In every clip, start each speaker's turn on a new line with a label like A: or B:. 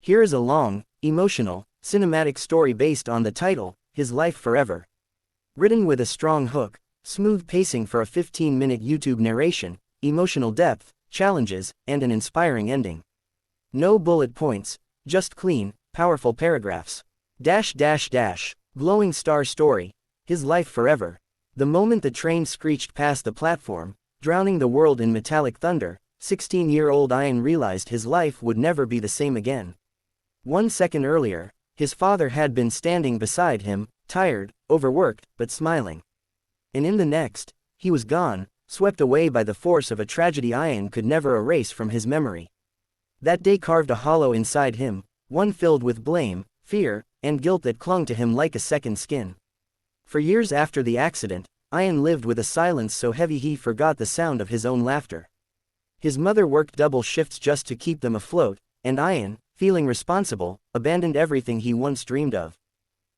A: Here is a long, emotional, cinematic story based on the title, His Life Forever. Written with a strong hook, smooth pacing for a 15-minute YouTube narration, emotional depth, challenges, and an inspiring ending. No bullet points, just clean, powerful paragraphs. Glowing star story, His Life Forever. The moment the train screeched past the platform, drowning the world in metallic thunder, 16-year-old Ayan realized his life would never be the same again. 1 second earlier, his father had been standing beside him, tired, overworked, but smiling. And in the next, he was gone, swept away by the force of a tragedy Ayan could never erase from his memory. That day carved a hollow inside him, one filled with blame, fear, and guilt that clung to him like a second skin. For years after the accident, Ayan lived with a silence so heavy he forgot the sound of his own laughter. His mother worked double shifts just to keep them afloat, and Ayan, feeling responsible, abandoned everything he once dreamed of.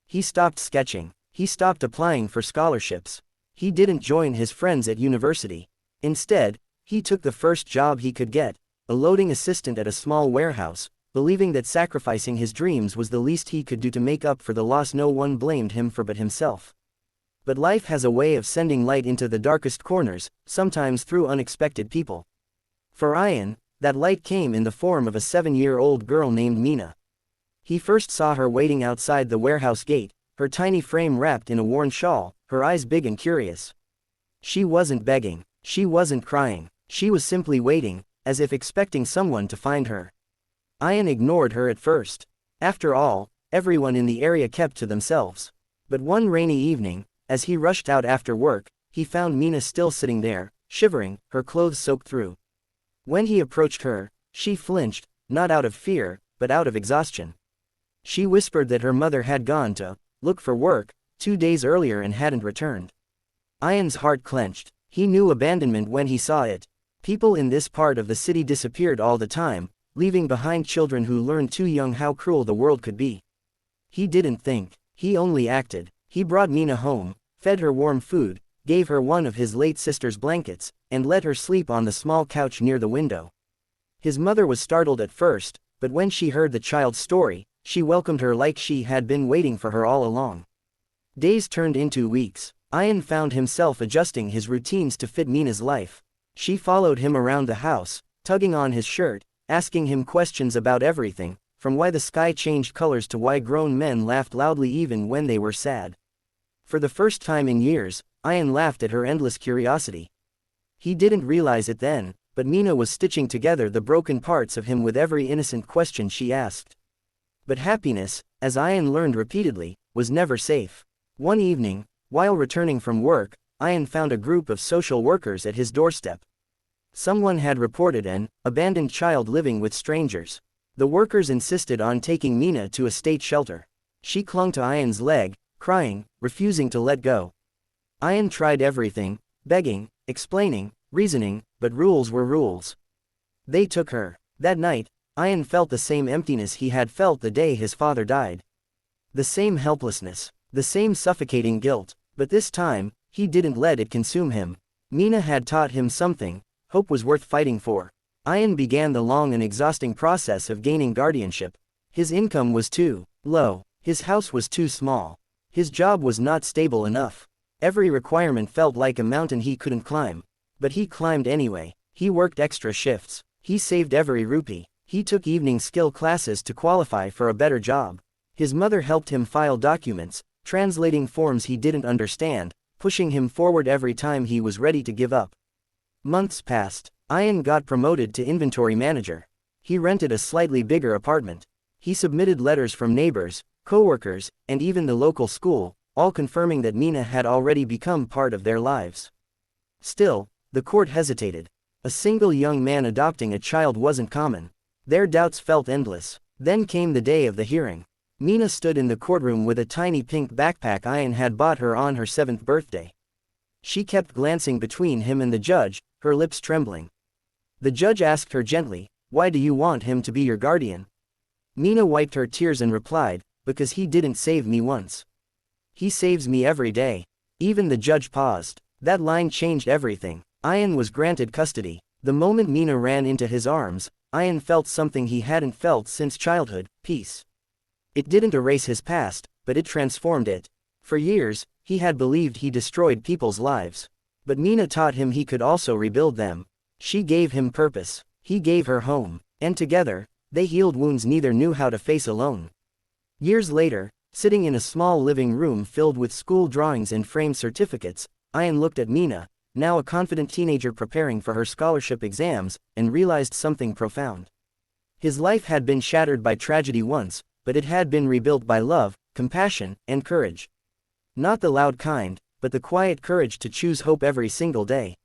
A: He stopped sketching. He stopped applying for scholarships. He didn't join his friends at university. Instead, he took the first job he could get, a loading assistant at a small warehouse, believing that sacrificing his dreams was the least he could do to make up for the loss no one blamed him for but himself. But life has a way of sending light into the darkest corners, sometimes through unexpected people. For Ayan, that light came in the form of a 7-year-old girl named Mina. He first saw her waiting outside the warehouse gate, her tiny frame wrapped in a worn shawl, her eyes big and curious. She wasn't begging, she wasn't crying, she was simply waiting, as if expecting someone to find her. Ayan ignored her at first. After all, everyone in the area kept to themselves. But one rainy evening, as he rushed out after work, he found Mina still sitting there, shivering, her clothes soaked through. When he approached her, she flinched, not out of fear, but out of exhaustion. She whispered that her mother had gone to look for work 2 days earlier and hadn't returned. Ayan's heart clenched. He knew abandonment when he saw it. People in this part of the city disappeared all the time, leaving behind children who learned too young how cruel the world could be. He didn't think, he only acted. He brought Mina home, fed her warm food, gave her one of his late sister's blankets, and let her sleep on the small couch near the window. His mother was startled at first, but when she heard the child's story, she welcomed her like she had been waiting for her all along. Days turned into weeks. Ayan found himself adjusting his routines to fit Mina's life. She followed him around the house, tugging on his shirt, asking him questions about everything, from why the sky changed colors to why grown men laughed loudly even when they were sad. For the first time in years, Ayan laughed at her endless curiosity. He didn't realize it then, but Mina was stitching together the broken parts of him with every innocent question she asked. But happiness, as Ayan learned repeatedly, was never safe. One evening, while returning from work, Ayan found a group of social workers at his doorstep. Someone had reported an abandoned child living with strangers. The workers insisted on taking Mina to a state shelter. She clung to Ayan's leg, crying, refusing to let go. Ayan tried everything, begging, explaining, reasoning, but rules were rules. They took her. That night, Ayan felt the same emptiness he had felt the day his father died. The same helplessness, the same suffocating guilt, but this time, he didn't let it consume him. Mina had taught him something. Hope was worth fighting for. Ayan began the long and exhausting process of gaining guardianship. His income was too low. His house was too small. His job was not stable enough. Every requirement felt like a mountain he couldn't climb. But he climbed anyway. He worked extra shifts. He saved every rupee. He took evening skill classes to qualify for a better job. His mother helped him file documents, translating forms he didn't understand, pushing him forward every time he was ready to give up. Months passed. Ayan got promoted to inventory manager. He rented a slightly bigger apartment. He submitted letters from neighbors, co-workers, and even the local school, all confirming that Mina had already become part of their lives. Still, the court hesitated. A single young man adopting a child wasn't common. Their doubts felt endless. Then came the day of the hearing. Mina stood in the courtroom with a tiny pink backpack Ayan had bought her on her 7th birthday. She kept glancing between him and the judge, her lips trembling. The judge asked her gently, "Why do you want him to be your guardian?" Mina wiped her tears and replied, "Because he didn't save me once. He saves me every day." Even the judge paused. That line changed everything. Ayan was granted custody. The moment Mina ran into his arms, Ayan felt something he hadn't felt since childhood: peace. It didn't erase his past, but it transformed it. For years, he had believed he destroyed people's lives. But Mina taught him he could also rebuild them. She gave him purpose. He gave her home. And together, they healed wounds neither knew how to face alone. Years later, sitting in a small living room filled with school drawings and framed certificates, Ayan looked at Mina, now a confident teenager preparing for her scholarship exams, and realized something profound. His life had been shattered by tragedy once, but it had been rebuilt by love, compassion, and courage. Not the loud kind, but the quiet courage to choose hope every single day.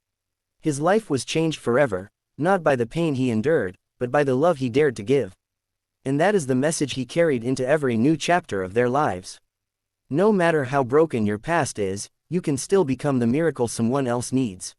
A: His life was changed forever, not by the pain he endured, but by the love he dared to give. And that is the message he carried into every new chapter of their lives. No matter how broken your past is, you can still become the miracle someone else needs.